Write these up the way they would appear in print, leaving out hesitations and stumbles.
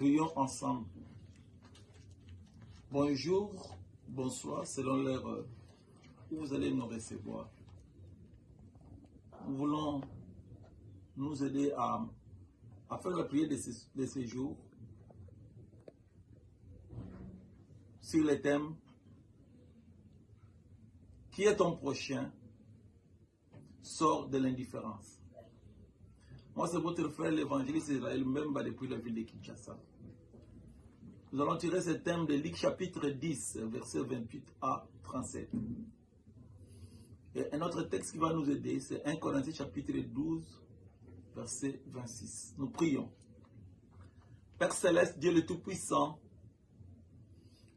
Prions ensemble. Bonjour, bonsoir, selon l'heure où vous allez nous recevoir. Nous voulons nous aider à faire la prière de ces jours sur le thème qui est ton prochain, sort de l'indifférence. Moi, c'est votre frère l'évangéliste Israël Mbemba depuis la ville de Kinshasa. Nous allons tirer ce thème de Luc chapitre 10, verset 28 à 37. Et un autre texte qui va nous aider, c'est 1 Corinthiens chapitre 12, verset 26. Nous prions. Père Céleste, Dieu le Tout-Puissant,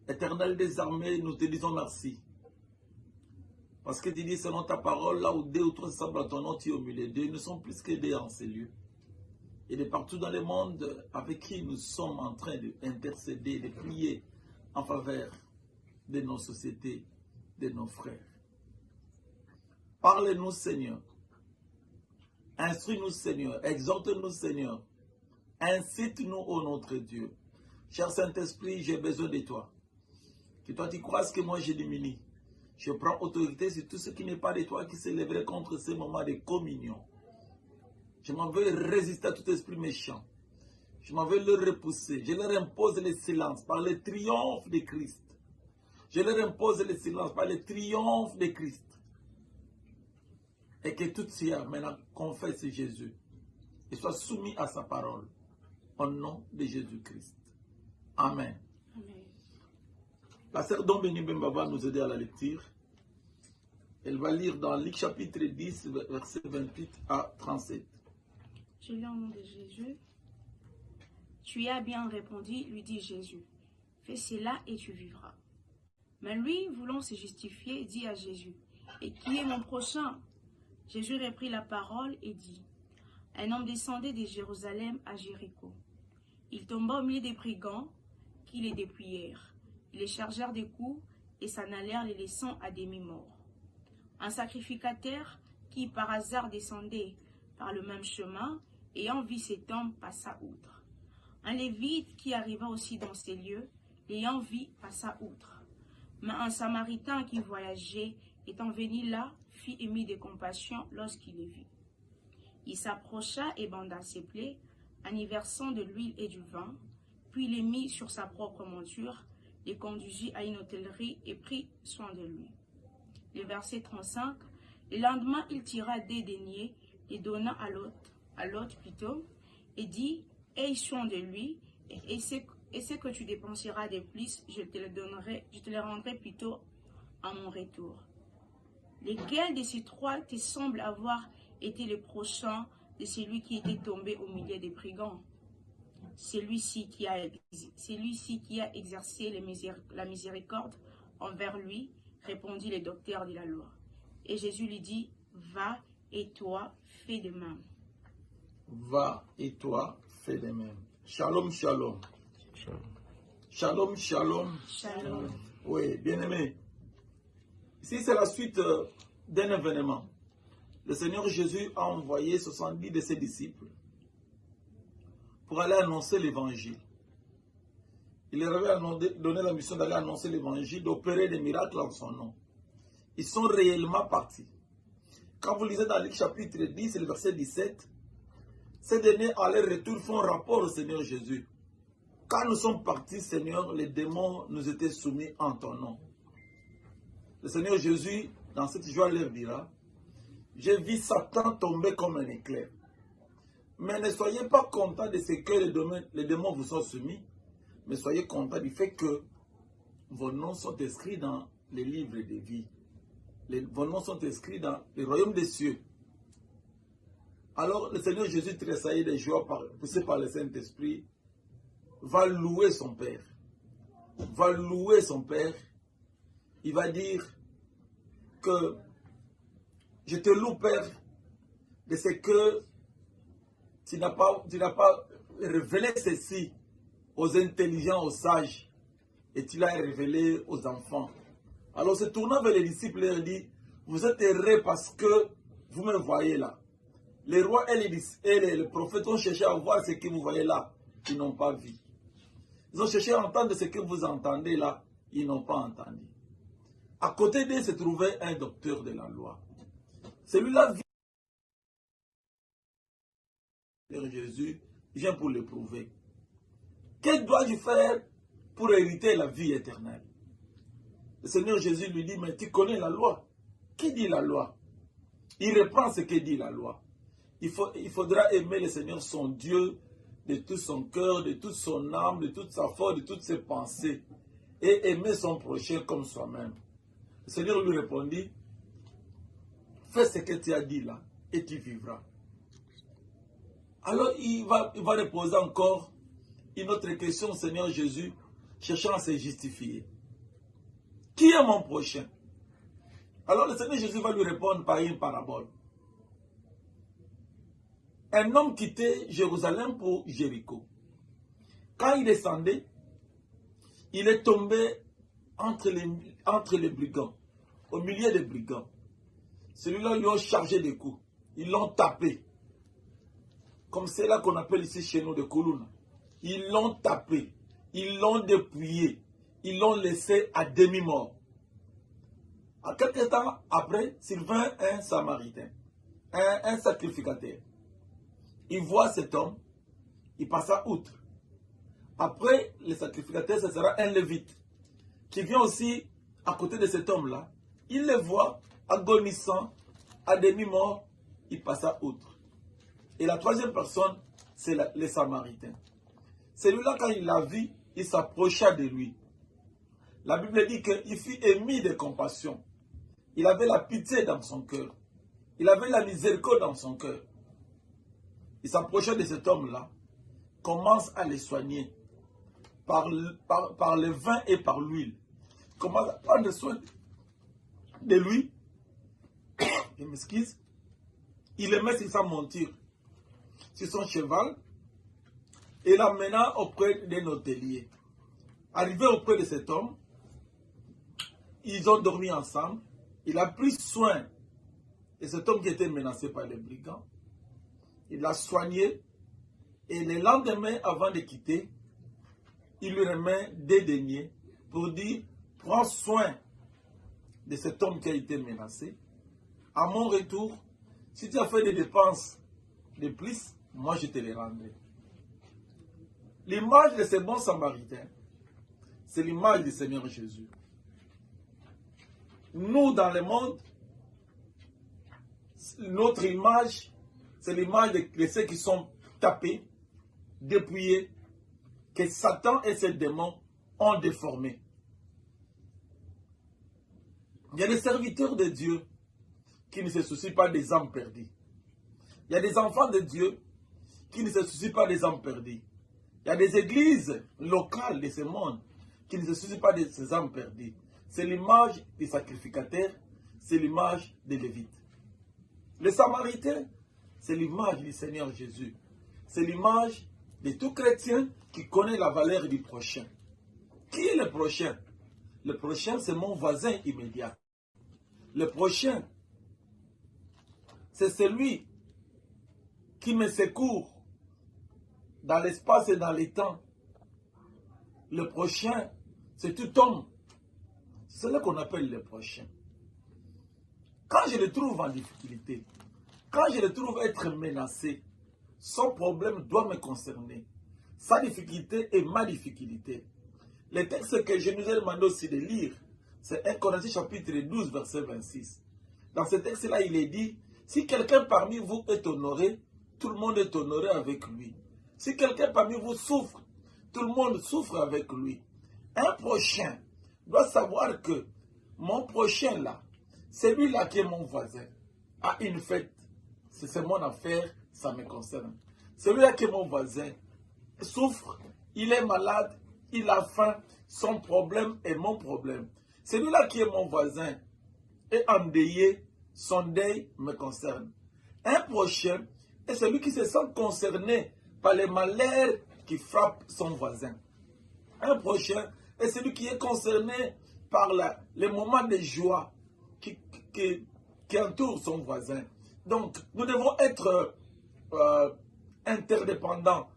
Éternel des armées, nous te disons merci. Parce que tu dis selon ta parole, là où deux ou trois semblent à ton nom, tu es au milieu d'eux. Nous sommes plus que deux en ces lieux. Et de partout dans le monde avec qui nous sommes en train d'intercéder, de prier en faveur de nos sociétés, de nos frères. Parle-nous, Seigneur. Instruis-nous, Seigneur. Exhorte-nous, Seigneur. Incite-nous, ô notre Dieu. Cher Saint-Esprit, j'ai besoin de toi. Que toi tu croises que moi je diminue. Je prends autorité sur tout ce qui n'est pas de toi qui s'élèverait contre ces moments de communion. Je m'en veux résister à tout esprit méchant. Je m'en veux le repousser. Je leur impose le silence par le triomphe de Christ. Je leur impose le silence par le triomphe de Christ. Et que tout cela maintenant confesse Jésus et soit soumis à sa parole. Au nom de Jésus-Christ. Amen. Amen. La sœur Dombeni Mbemba va nous aider à la lecture. Elle va lire dans Luc chapitre 10, verset 28 à 37. Je lis au nom de Jésus. Tu as bien répondu, lui dit Jésus. Fais cela et tu vivras. Mais lui, voulant se justifier, dit à Jésus, et qui est mon prochain? Jésus reprit la parole et dit, un homme descendait de Jérusalem à Jéricho. Il tomba au milieu des brigands qui les dépouillèrent. Ils les chargèrent des coups et s'en allèrent les laissant à demi-morts. Un sacrificateur qui par hasard descendait par le même chemin, ayant vu cet homme, passa outre. Un lévite qui arriva aussi dans ces lieux, l'ayant vu, passa outre. Mais un samaritain qui voyageait, étant venu là, fit ému de compassion lorsqu'il les vit. Il s'approcha et banda ses plaies, en y versant de l'huile et du vin, puis les mit sur sa propre monture, les conduisit à une hôtellerie et prit soin de lui. Le verset 35, le lendemain il tira des deniers, les donna à l'autre plutôt, et dit, aie soin de lui, et ce que tu dépenseras de plus, je te le rendrai plutôt à mon retour. Lesquels de ces trois te semblent avoir été le prochain de celui qui était tombé au milieu des brigands? Celui-ci qui a exercé la miséricorde envers lui, répondit le docteur de la loi. Et Jésus lui dit, va et toi, fais de même. Va et toi, fais de même. Shalom, shalom. Shalom, shalom. Shalom. Oui, bien-aimé. Ici, c'est la suite d'un événement. Le Seigneur Jésus a envoyé 70 de ses disciples pour aller annoncer l'évangile. Il leur avait donné la mission d'aller annoncer l'évangile, d'opérer des miracles en son nom. Ils sont réellement partis. Quand vous lisez dans Luc chapitre 10, le verset 17, ces derniers à leur retour font rapport au Seigneur Jésus. Quand nous sommes partis, Seigneur, les démons nous étaient soumis en ton nom. Le Seigneur Jésus, dans cette joie, leur dira, j'ai vu Satan tomber comme un éclair. Mais ne soyez pas contents de ce que les démons vous sont soumis, mais soyez contents du fait que vos noms sont inscrits dans les livres de vie. Vos noms sont inscrits dans le royaume des cieux. Alors le Seigneur Jésus, tressaillé de joie, poussé par le Saint-Esprit, va louer son Père. Va louer son Père. Il va dire que je te loue, Père, de ce que tu n'as pas révélé ceci aux intelligents, aux sages, et tu l'as révélé aux enfants. Alors, se tournant vers les disciples, il dit, vous êtes heureux parce que vous me voyez là. Les rois et les prophètes ont cherché à voir ce que vous voyez là. Ils n'ont pas vu. Ils ont cherché à entendre ce que vous entendez là. Ils n'ont pas entendu. À côté d'eux se trouvait un docteur de la loi. Celui-là vient Jésus, vient pour le prouver. Que dois-je faire pour hériter la vie éternelle? Le Seigneur Jésus lui dit, mais tu connais la loi. Qui dit la loi? Il reprend ce que dit la loi. Il faudra aimer le Seigneur son Dieu de tout son cœur, de toute son âme, de toute sa force, de toutes ses pensées. Et aimer son prochain comme soi-même. Le Seigneur lui répondit, fais ce que tu as dit là et tu vivras. Alors il va reposer encore une autre question au Seigneur Jésus, cherchant à se justifier. Qui est mon prochain? Alors le Seigneur Jésus va lui répondre par une parabole. Un homme quittait Jérusalem pour Jéricho. Quand il descendait, il est tombé entre les brigands, au milieu des brigands. Celui-là, lui ont chargé des coups. Ils l'ont tapé. Comme c'est là qu'on appelle ici chez nous de Koulouna. Ils l'ont tapé. Ils l'ont dépouillé. Ils l'ont laissé à demi-mort. À quelques temps après, s'il vint un Samaritain, un sacrificateur. Il voit cet homme, il passa outre. Après le sacrificateur, ce sera un lévite qui vient aussi à côté de cet homme-là. Il le voit agonissant, à demi-mort, il passa outre. Et la troisième personne, c'est le Samaritain. Celui-là, quand il l'a vu, il s'approcha de lui. La Bible dit qu'il fut ému de compassion. Il avait la pitié dans son cœur. Il avait la miséricorde dans son cœur. Il s'approcha de cet homme-là, commence à le soigner par le vin et par l'huile. Il commence à prendre soin de lui. Il m'excuse. Il le met sur sa monture, sur son cheval, et l'emmena auprès d'un hôtelier. Arrivé auprès de cet homme, ils ont dormi ensemble. Il a pris soin de cet homme qui était menacé par les brigands. Il l'a soigné. Et le lendemain, avant de quitter, il lui remet des deniers pour dire, prends soin de cet homme qui a été menacé. À mon retour, si tu as fait des dépenses de plus, moi je te les rendrai. L'image de ce bon Samaritain, c'est l'image du Seigneur Jésus. Nous, dans le monde, notre image, c'est l'image de ceux qui sont tapés, dépouillés, que Satan et ses démons ont déformés. Il y a des serviteurs de Dieu qui ne se soucient pas des âmes perdues. Il y a des enfants de Dieu qui ne se soucient pas des âmes perdues. Il y a des églises locales de ce monde qui ne se soucient pas de ces âmes perdues. C'est l'image des sacrificateurs, c'est l'image des Lévites. Les Samaritains, c'est l'image du Seigneur Jésus. C'est l'image de tout chrétien qui connaît la valeur du prochain. Qui est le prochain? Le prochain, c'est mon voisin immédiat. Le prochain, c'est celui qui me secourt dans l'espace et dans les temps. Le prochain, c'est tout homme. C'est là qu'on appelle le prochain. Quand je le trouve en difficulté, quand je le trouve être menacé, son problème doit me concerner. Sa difficulté est ma difficulté. Le texte que je nous ai demandé aussi de lire, c'est 1 Corinthiens chapitre 12, verset 26. Dans ce texte-là, il est dit, si quelqu'un parmi vous est honoré, tout le monde est honoré avec lui. Si quelqu'un parmi vous souffre, tout le monde souffre avec lui. Un prochain doit savoir que mon prochain là, celui-là qui est mon voisin, a une fête. C'est mon affaire, ça me concerne. Celui-là qui est mon voisin souffre, il est malade, il a faim, son problème est mon problème. Celui-là qui est mon voisin est endeuillé, son deuil me concerne. Un prochain est celui qui se sent concerné par les malheurs qui frappent son voisin. Un prochain est celui qui est concerné par les moments de joie qui entourent son voisin. Donc, nous devons être interdépendants.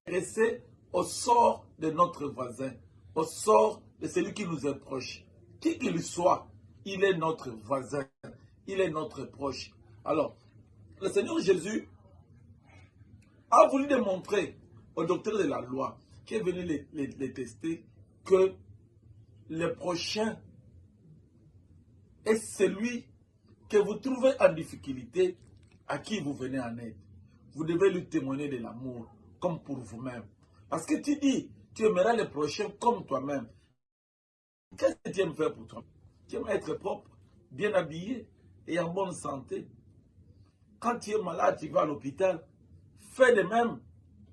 s'intéresser au sort de notre voisin, au sort de celui qui nous est proche. Qui qu'il soit, il est notre voisin, il est notre proche. Alors, le Seigneur Jésus a voulu démontrer au docteur de la loi, qui est venu les tester, que le prochain est celui que vous trouvez en difficulté, à qui vous venez en aide. Vous devez lui témoigner de l'amour, comme pour vous-même. Parce que tu dis, tu aimeras le prochain comme toi-même. Qu'est-ce que tu aimes faire pour toi? Tu aimes être propre, bien habillé et en bonne santé. Quand tu es malade, tu vas à l'hôpital. Fais de même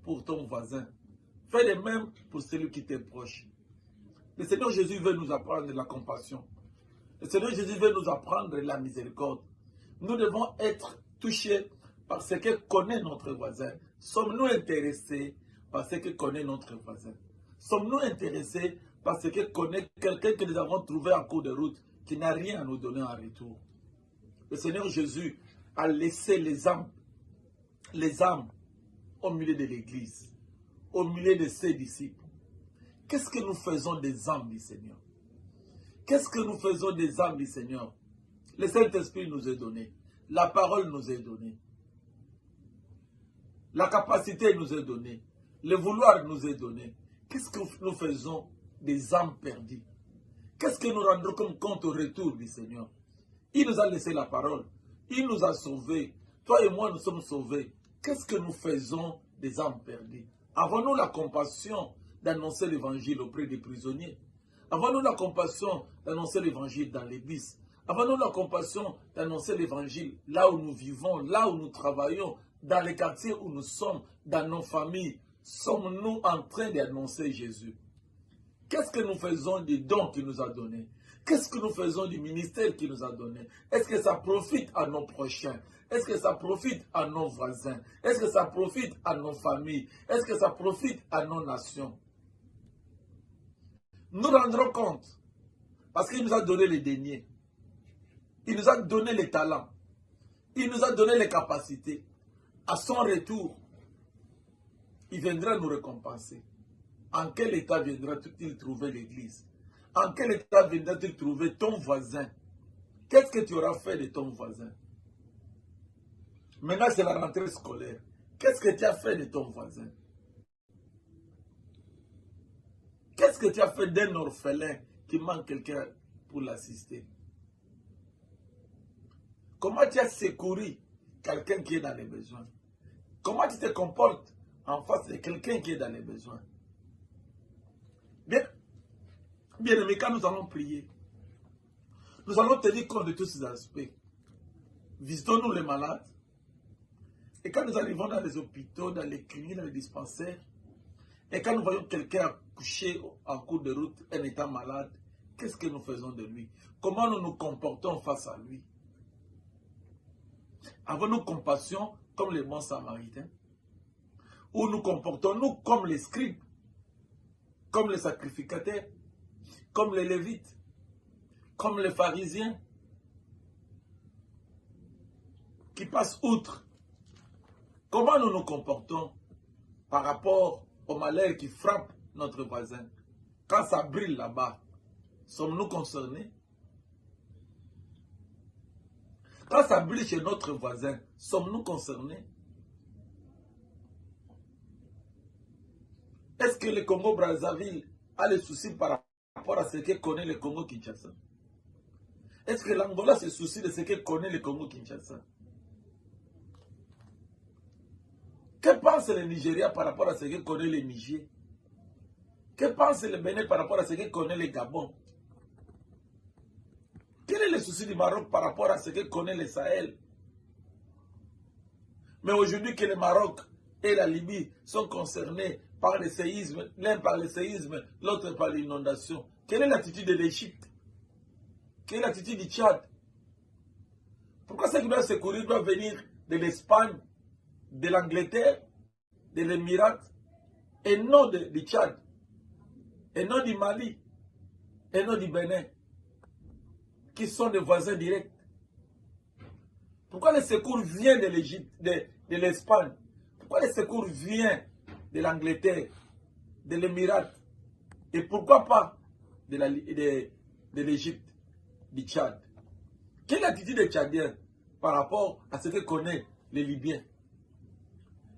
pour ton voisin. Fais de même pour celui qui t'est proche. Le Seigneur Jésus veut nous apprendre la compassion. Le Seigneur Jésus veut nous apprendre la miséricorde. Nous devons être touchés par ce que connaît notre voisin. Sommes-nous intéressés par ce que connaît notre voisin? Sommes-nous intéressés par ce que connaît quelqu'un que nous avons trouvé en cours de route, qui n'a rien à nous donner en retour? Le Seigneur Jésus a laissé les âmes au milieu de l'Église, au milieu de ses disciples. Qu'est-ce que nous faisons des âmes du Seigneur? Qu'est-ce que nous faisons des âmes du Seigneur? Le Saint-Esprit nous est donné. La parole nous est donnée. La capacité nous est donnée. Le vouloir nous est donné. Qu'est-ce que nous faisons des âmes perdues? Qu'est-ce que nous rendrons comme compte au retour du Seigneur? Il nous a laissé la parole. Il nous a sauvés. Toi et moi, nous sommes sauvés. Qu'est-ce que nous faisons des âmes perdues? Avons-nous la compassion d'annoncer l'évangile auprès des prisonniers? Avons-nous la compassion d'annoncer l'évangile dans les bus? Avons-nous la compassion d'annoncer l'évangile là où nous vivons, là où nous travaillons, dans les quartiers où nous sommes, dans nos familles? Sommes-nous en train d'annoncer Jésus? Qu'est-ce que nous faisons des dons qu'il nous a donnés? Qu'est-ce que nous faisons du ministère qu'il nous a donné? Est-ce que ça profite à nos prochains? Est-ce que ça profite à nos voisins? Est-ce que ça profite à nos familles? Est-ce que ça profite à nos nations? Nous rendrons compte, parce qu'il nous a donné les deniers, il nous a donné les talents, il nous a donné les capacités. À son retour, il viendra nous récompenser. En quel état viendra-t-il trouver l'Église? En quel état viendra-t-il trouver ton voisin? Qu'est-ce que tu auras fait de ton voisin? Maintenant, c'est la rentrée scolaire. Qu'est-ce que tu as fait de ton voisin? Qu'est-ce que tu as fait d'un orphelin qui manque quelqu'un pour l'assister? Comment tu as secouru quelqu'un qui est dans les besoins? Comment tu te comportes en face de quelqu'un qui est dans les besoins? Bien aimé, quand nous allons prier, nous allons tenir compte de tous ces aspects. Visitons-nous les malades. Et quand nous arrivons dans les hôpitaux, dans les cliniques, dans les dispensaires, et quand nous voyons quelqu'un couché en cours de route, en étant malade, qu'est-ce que nous faisons de lui? Comment nous nous comportons face à lui? Avons-nous compassion comme les bons samaritains? Ou nous comportons-nous comme les scribes, comme les sacrificateurs, comme les lévites, comme les pharisiens, qui passent outre? Comment nous nous comportons par rapport au malheur qui frappe notre voisin? Quand ça brûle là-bas, sommes-nous concernés? Quand ça brûle chez notre voisin, sommes-nous concernés? Est-ce que le Congo-Brazzaville a des soucis par rapport à ce que connaît le Congo-Kinshasa? Est-ce que l'Angola se soucie de ce que connaît le Congo-Kinshasa? Que pense le Nigeria par rapport à ce que connaît le Niger? Que pense le Bénin par rapport à ce que connaît le Gabon? Quel est le souci du Maroc par rapport à ce que connaît le Sahel? Mais aujourd'hui que le Maroc et la Libye sont concernés par le séisme, l'un par le séisme, l'autre par l'inondation, quelle est l'attitude de l'Égypte? Quelle est l'attitude du Tchad? Pourquoi ceux qui doivent secourir doivent venir de l'Espagne, de l'Angleterre, de l'Émirat, et non du Tchad, et non du Mali, et non du Bénin, qui sont des voisins directs? Pourquoi le secours vient de l'Égypte, de l'Espagne? Pourquoi le secours vient de l'Angleterre, de l'Émirat, et pourquoi pas de l'Égypte, du Tchad. Quelle est l'attitude des Tchadiens par rapport à ce que connaissent les Libyens?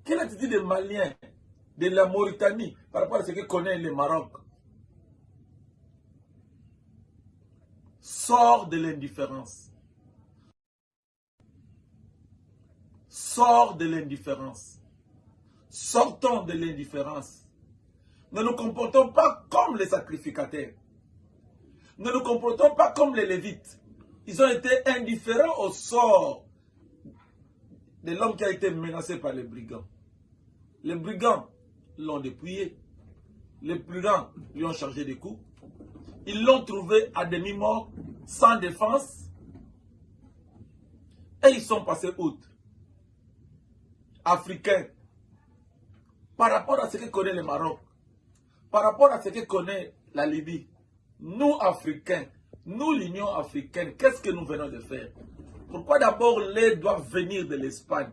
Quelle est l'attitude des Maliens, de la Mauritanie par rapport à ce que connaît le Maroc? Sors de l'indifférence. Sors de l'indifférence. Sortons de l'indifférence. Ne nous comportons pas comme les sacrificateurs. Ne nous comportons pas comme les Lévites. Ils ont été indifférents au sort de l'homme qui a été menacé par les brigands. Les brigands l'ont dépouillé. Les brigands lui ont chargé des coups. Ils l'ont trouvé à demi-mort, sans défense. Et ils sont passés outre. Africains, par rapport à ce que connaît le Maroc, par rapport à ce que connaît la Libye, nous Africains, nous l'Union africaine, qu'est-ce que nous venons de faire? Pourquoi d'abord l'aide doit venir de l'Espagne,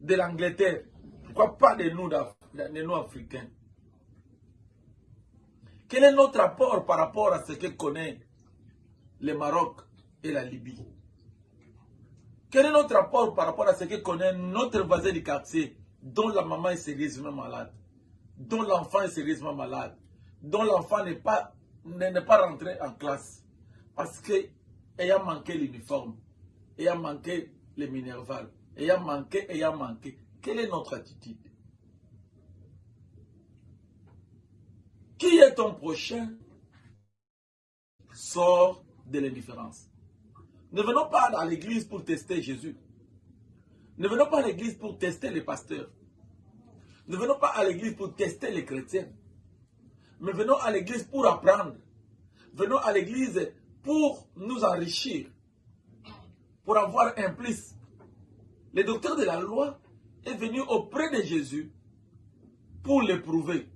de l'Angleterre? Pourquoi pas de nous Africains? Quel est notre apport par rapport à ce que connaît le Maroc et la Libye? Quel est notre apport par rapport à ce que connaît notre voisin du quartier, dont la maman est sérieusement malade, dont l'enfant est sérieusement malade, dont l'enfant n'est pas rentré en classe parce qu'il a manqué l'uniforme, il a manqué les minerval, il a manqué. Quelle est notre attitude? Qui est ton prochain? Sors de l'indifférence. Ne venons pas à l'église pour tester Jésus. Ne venons pas à l'église pour tester les pasteurs. Ne venons pas à l'église pour tester les chrétiens. Mais venons à l'église pour apprendre. Venons à l'église pour nous enrichir. Pour avoir un plus. Le docteur de la loi est venu auprès de Jésus pour l'éprouver.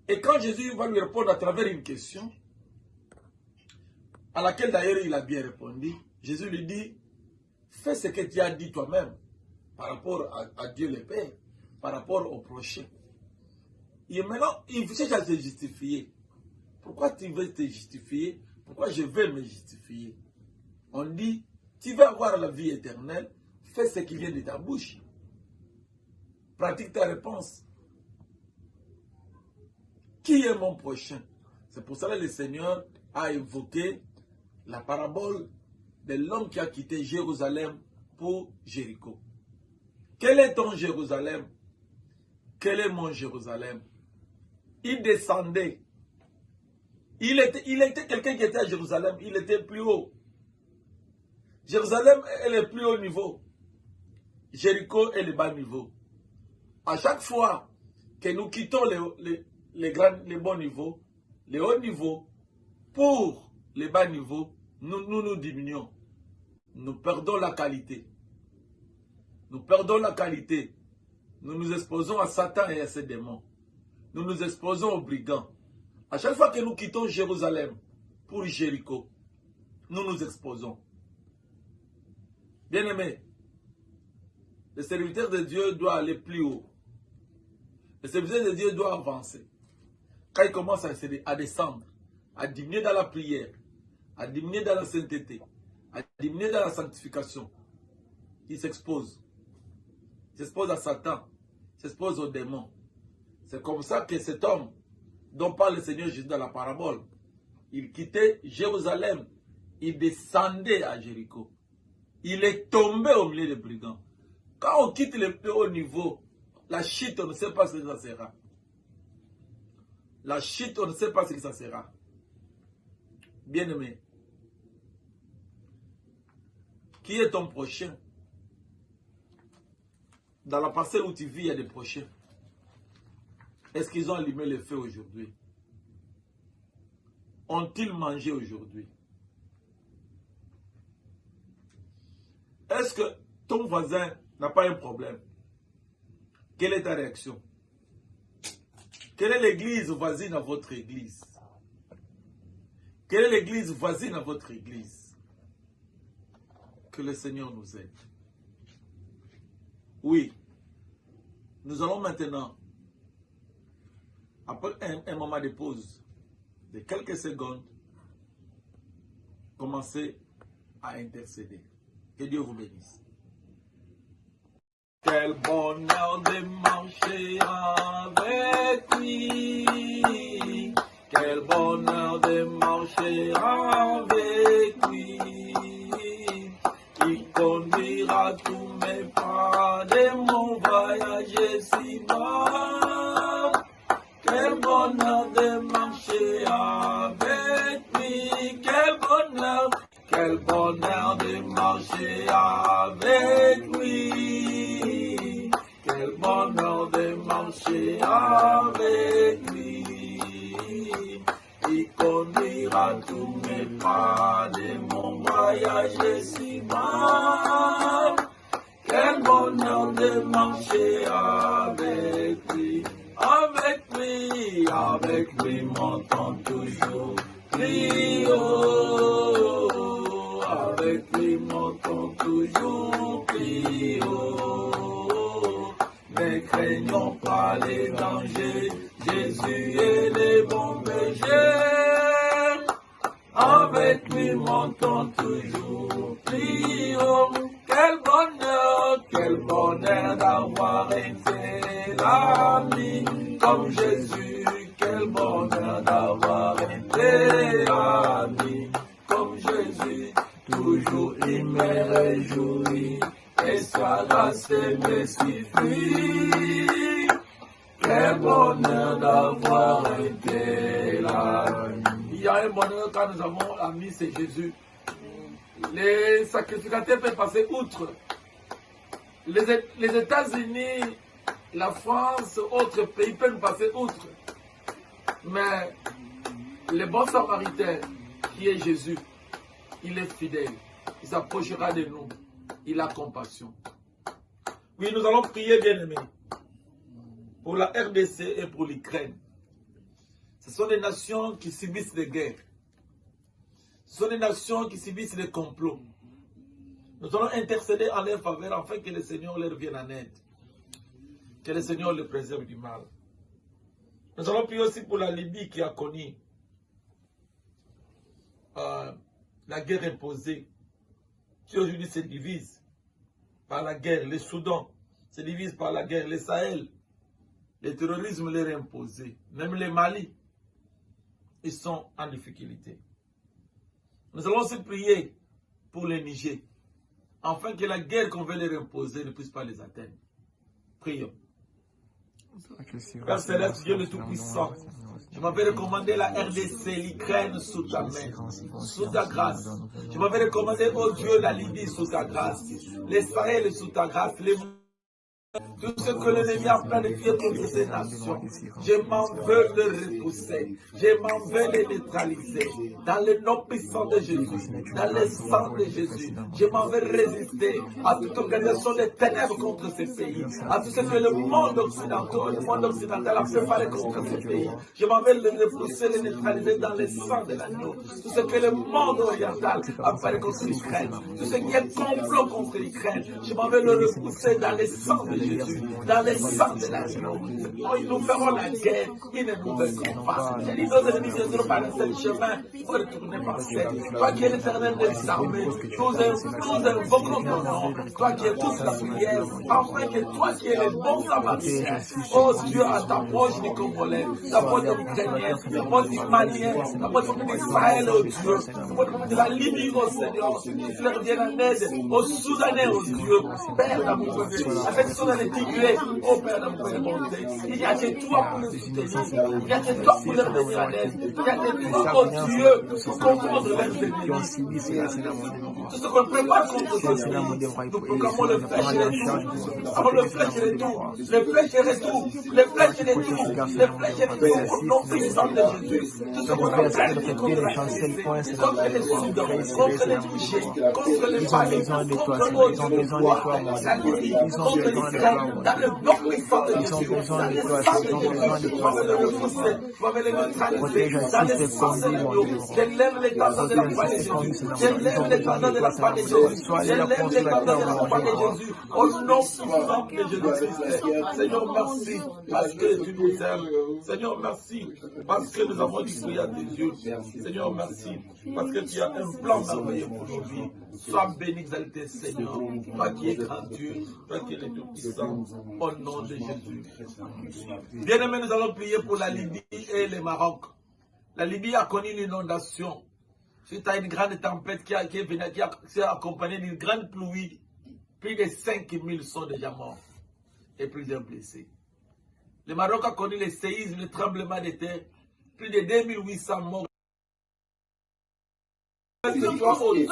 Et quand Jésus va lui répondre à travers une question, à laquelle d'ailleurs il a bien répondu, Jésus lui dit, fais ce que tu as dit toi-même par rapport à Dieu le Père, par rapport au prochain. Et maintenant, il cherche à se justifier. Pourquoi tu veux te justifier? Pourquoi je veux me justifier? On dit, tu veux avoir la vie éternelle, fais ce qui vient de ta bouche. Pratique ta réponse. Qui est mon prochain? C'est pour cela que le Seigneur a évoqué la parabole de l'homme qui a quitté Jérusalem pour Jéricho. Quel est ton Jérusalem? Quel est mon Jérusalem? Il descendait. Il était quelqu'un qui était à Jérusalem. Il était plus haut. Jérusalem est le plus haut niveau. Jéricho est le bas niveau. À chaque fois que nous quittons les bons niveaux, les hauts niveaux, pour les bas niveaux, nous diminuons. Nous perdons la qualité. Nous perdons la qualité. Nous nous exposons à Satan et à ses démons. Nous nous exposons aux brigands. À chaque fois que nous quittons Jérusalem pour Jéricho, nous nous exposons. Bien-aimés, le serviteur de Dieu doit aller plus haut. Le serviteur de Dieu doit avancer. Quand il commence à descendre, à diminuer dans la prière, à diminuer dans la sainteté, à diminuer dans la sanctification, il s'expose. Il s'expose à Satan, il s'expose aux démons. C'est comme ça que cet homme dont parle le Seigneur Jésus dans la parabole, il quittait Jérusalem, il descendait à Jéricho. Il est tombé au milieu des brigands. Quand on quitte le plus haut niveau, la chute, on ne sait pas ce que ça sera. La chute, on ne sait pas ce que ça sera. Bien-aimé, qui est ton prochain? Dans la parcelle où tu vis, il y a des prochains. Est-ce qu'ils ont allumé le feu aujourd'hui? Ont-ils mangé aujourd'hui? Est-ce que ton voisin n'a pas un problème? Quelle est ta réaction? Quelle est l'église voisine à votre église? Quelle est l'église voisine à votre église? Que le Seigneur nous aide. Oui, Nous allons maintenant, après un moment de pause de quelques secondes, commencer à intercéder. Que Dieu vous bénisse. Quel bonheur de marcher avec lui. Quel bonheur de marcher avec lui. Il conduira tous mes pas de mon voyage si bas. Quel bonheur de marcher avec lui. Quel bonheur de marcher avec lui. Quel bonheur de marcher avec lui. Il conduira tous mes pas de mon voyage si bas. Quel bonheur de marcher avec lui. Avec lui, mon temps toujours plus haut. Avec lui, mon temps toujours plus haut. Ne craignons pas les dangers, Jésus est le bon berger. Avec lui, mon temps toujours plus haut. Quel bonheur d'avoir été l'ami comme Jésus. Quel bonheur d'avoir été ami comme Jésus. Toujours il me réjouit et sa grâce me suffit. Quel bonheur d'avoir été l'ami. Il y a un bonheur quand nous avons l'ami, c'est Jésus. Les sacrificateurs peuvent passer outre. Les États-Unis, la France, autres pays peuvent passer outre. Mais le bon samaritain, qui est Jésus, il est fidèle. Il s'approchera de nous. Il a compassion. Oui, nous allons prier, bien-aimés, pour la RDC et pour l'Ukraine. Ce sont des nations qui subissent des guerres. Ce sont des nations qui subissent des complots. Nous allons intercéder en leur faveur afin que le Seigneur leur vienne en aide. Que le Seigneur les préserve du mal. Nous allons prier aussi pour la Libye qui a connu la guerre imposée, qui aujourd'hui se divise par la guerre. Le Soudan se divise par la guerre. Le Sahel, le terrorisme leur est imposé. Même les Mali, ils sont en difficulté. Nous allons aussi prier pour le Niger, afin que la guerre qu'on veut leur imposer ne puisse pas les atteindre. Prions. Père Céleste, Dieu le Tout-Puissant, je m'avais recommandé la RDC, l'Ukraine sous ta main, sous ta grâce. Je m'avais recommandé, oh Dieu, la Libye sous ta grâce, les Sahel sous ta grâce, tout ce que l'ennemi a planifié contre ces nations, je m'en veux le repousser, je m'en veux les neutraliser. Dans le nom puissant de Jésus, dans le sang de Jésus, je m'en veux résister à toute organisation des ténèbres contre ces pays, à tout ce que le monde occidental a préparé contre ces pays. Je m'en veux les repousser, les neutraliser dans le sang de l'agneau. Tout ce que le monde oriental a préparé contre l'Ukraine, tout ce qui est complot contre l'Ukraine, je m'en veux le repousser dans le sang de Jésus, dans les sangs de l'agneau. Nous ferons la guerre, ils ne nous vaincront pas. J'ai dit nos ennemis viendront par un seul chemin, il faut retourner par sept. Toi qui es l'Éternel des armées, nous invoquons ton nom, toi qui es toute la prière, afin que toi qui es le bon Samaritain, oh Dieu, à t'approche du Congolais, t'approche de l'Ukrainien, t'approche du Malien, t'approche d'Israël, oh Dieu, t'approche de la Libye, oh Seigneur, qu'ils leur viennent en aide, aux Soudanais, oh Dieu, Père d'amour, avec ceux dans les Tigrés, oh Père d'amour et de bonté, il y a que toi pour les soutenir, il y a que toi pour leur venir en aide, il y a que toi, oh Dieu, pour comprendre leurs ennemis. Tout ce qu'on prépare contre ces pays, nous proclamons le flèche et les tours, avant le flèche et les tours, le flèche et les tours, le flèche et les tours, le flèche et les tours, au nom puissant de Jésus. Tout ce qu'on a planifié contre la RDC, contre les Soudan, contre les touchés, contre les Mali, contre l'autre, la Libye, contre l'Israël, entrons dans le nom puissant de Jésus. Dans le sang de Jésus, tu vas me le repousser, tu vas me le neutraliser. Dans le sang de l'agneau, j'élève les tendons de la foi de Jésus. J'élève les tendons de la foi de Jésus. J'élève les tendons de la foi de Jésus. Au nom puissant de Jésus-Christ. Seigneur, merci parce que tu nous aimes. Seigneur, merci parce que nous avons dit oui à tes yeux. Seigneur, merci parce que tu as un plan merveilleux pour nos vies. Sois béni, exalté, Seigneur. Toi qui es grand Dieu, toi qui es le Tout-Puissant, au nom de Jésus. Bien-aimés, nous allons prier pour la Libye et le Maroc. La Libye a connu l'inondation suite à une grande tempête qui s'est accompagnée d'une grande pluie. Plus de 5000 sont déjà morts et plusieurs blessés. Le Maroc a connu le séisme, le tremblement de terre. Plus de 2800 morts. Manifeste-toi, ô Dieu,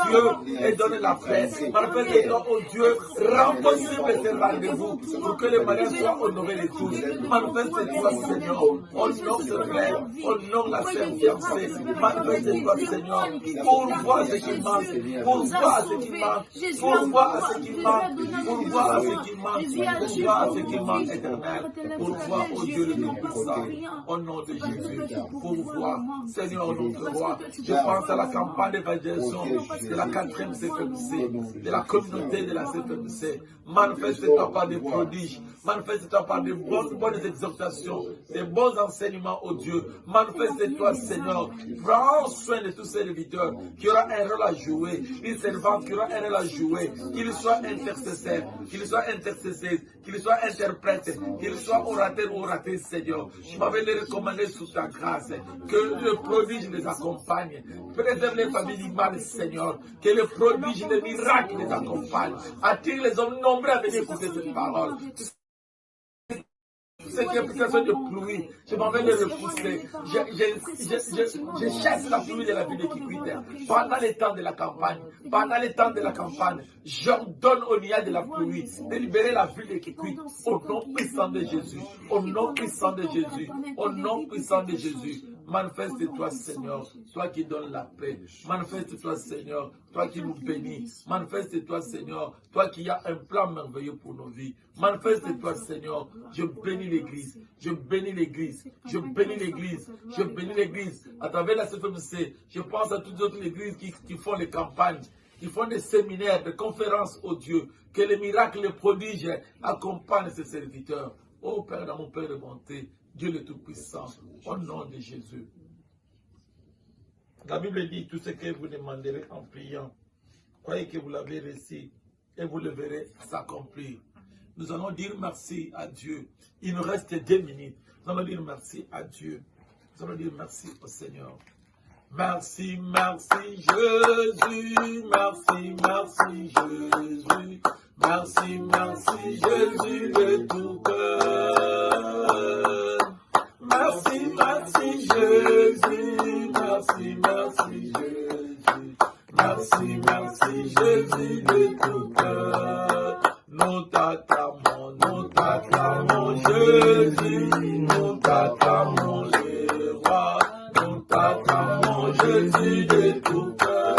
et donne la paix. Manifeste-toi, ô Dieu, rends possible ce rendez-vous pour que les malades soient honorés de tous. Manifeste-toi, Seigneur, honore ce frère, honore la sœur fiancée. Manifeste-toi, Seigneur, pour voir ce qui manque, pour voir ce qui manque, pour voir ce qui manque, pour voir ce qui manque, pour voir ce qui manque éternel, pour voir, ô Dieu, le Tout-Puissant, au nom de Jésus, pour voir, Seigneur, notre roi. Je pense à la campagne d'évangélisation de la 4e CFMC, de la communauté de la CFMC. Manifeste-toi par des prodiges, manifeste-toi par de bonnes exhortations, des bons enseignements au Dieu. Manifeste-toi, Seigneur. Prends soin de tous ces serviteurs qui aura un rôle à jouer, une servante qui aura un rôle à jouer, qu'il soit intercesseur, qu'il soit intercesseur, qu'il soit interprète, qu'il soit orateur ou oratrice, Seigneur. Je m'avais les recommander sous ta grâce, que le prodige les accompagne. Préserve les familles du mal, Seigneur. Que le prodige, le miracle les accompagne. Attire les hommes nombreux à venir écouter cette parole. Cette implication de pluie, je m'en vais les repousser. Je chasse la pluie de la ville de Kikwit. Pendant les temps de la campagne, j'ordonne au niais de la pluie de libérer la ville de Kikwit. Au nom puissant de Jésus. Au nom puissant de Jésus. Au nom puissant de Jésus. Manifeste-toi, Seigneur, toi qui donnes la paix. Manifeste-toi, Seigneur, toi qui nous bénis. Manifeste-toi, Seigneur, toi qui as un plan merveilleux pour nos vies. Manifeste-toi, Seigneur. Je bénis l'Église. Je bénis l'Église. Je bénis l'Église. Je bénis l'Église. À travers la CFMC, je pense à toutes les autres églises qui font les campagnes, qui font des séminaires, des conférences au Dieu. Que les miracles, les prodiges accompagnent ces serviteurs. Ô Père, dans mon Père de bonté, Dieu le Tout-Puissant, au nom de Jésus. La Bible dit, tout ce que vous demanderez en priant, croyez que vous l'avez reçu et vous le verrez s'accomplir. Nous allons dire merci à Dieu. Il nous reste 2 minutes. Nous allons dire merci à Dieu. Nous allons dire merci au Seigneur. Merci, merci Jésus. Merci, merci Jésus. Merci, merci Jésus de tout cœur. Merci, merci Jésus. Merci, merci Jésus. Merci, merci Jésus de tout cœur. Nous t'acclamons Jésus. Nous t'acclamons le roi. Nous t'acclamons Jésus de tout cœur.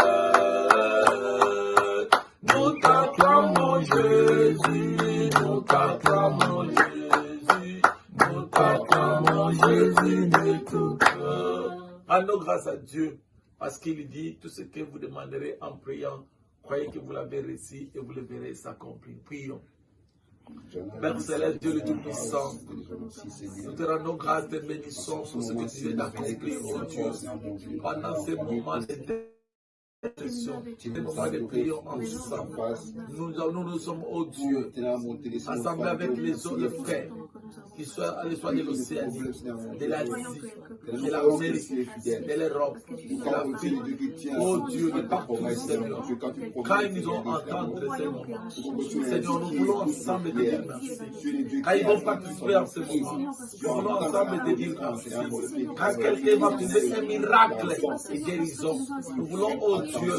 Nous t'acclamons Jésus. Nous t'acclamons Jésus. Nous t'acclamons Jésus de tout cœur. Rendons grâce à Dieu parce qu'il dit tout ce que vous demanderez en priant. Croyez que vous l'avez reçu et vous le verrez s'accomplir. Prions. Père Céleste, Dieu le Tout-Puissant, nous te rendons grâce et bénissons pour ce que tu viens d'accomplir, oh Dieu, pendant ces moments de des moments de prière ensemble. Nous sommes, oh Dieu, assemblés avec les autres frères, qui soient de l'Océanie, de l'Asie, de l'Amérique, de l'Europe, de l'Afrique, oh Dieu, de partout, Seigneur. Quand ils vont entendre ces moments, Seigneur, nous voulons ensemble te dire merci. Quand ils vont participer à ce moment, nous voulons ensemble te dire merci. Quand quelqu'un va trouver un miracle et guérison, nous voulons, oh Dieu,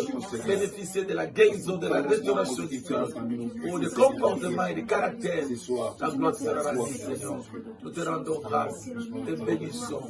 bénéficier de la guérison, de la restauration du cœur, ou de comportement et de caractère. La gloire sera rendue, Seigneur. Nous te rendons grâce, nous te bénissons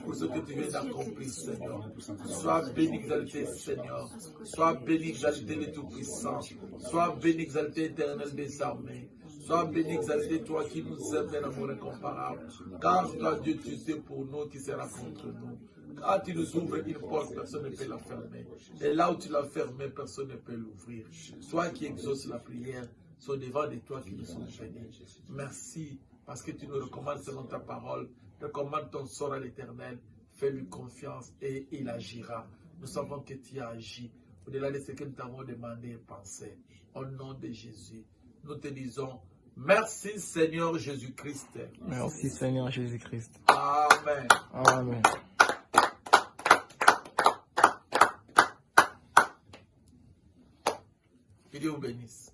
pour ce que tu viens d'accomplir, Seigneur. Sois béni, exalté, Seigneur. Sois béni, exalté, le Tout-Puissant. Sois béni, exalté, éternel des armées. Sois béni, exalté, toi qui nous aimes d'un amour incomparable. Car toi, Dieu, tu sais pour nous qui sera contre nous. Quand tu nous ouvres une porte, personne ne peut la fermer. Et là où tu l'as fermée, personne ne peut l'ouvrir. Toi qui exauces la prière, sois devant de toi qui nous sommes bénis. Merci, parce que tu nous recommandes selon ta parole. Recommande ton sort à l'Éternel. Fais-lui confiance et il agira. Nous savons que tu as agi au-delà de ce que nous t'avons demandé et pensé. Au nom de Jésus, nous te disons merci Seigneur Jésus-Christ. Merci Seigneur Jésus-Christ. Amen. Amen. Que Dieu vous bénisse.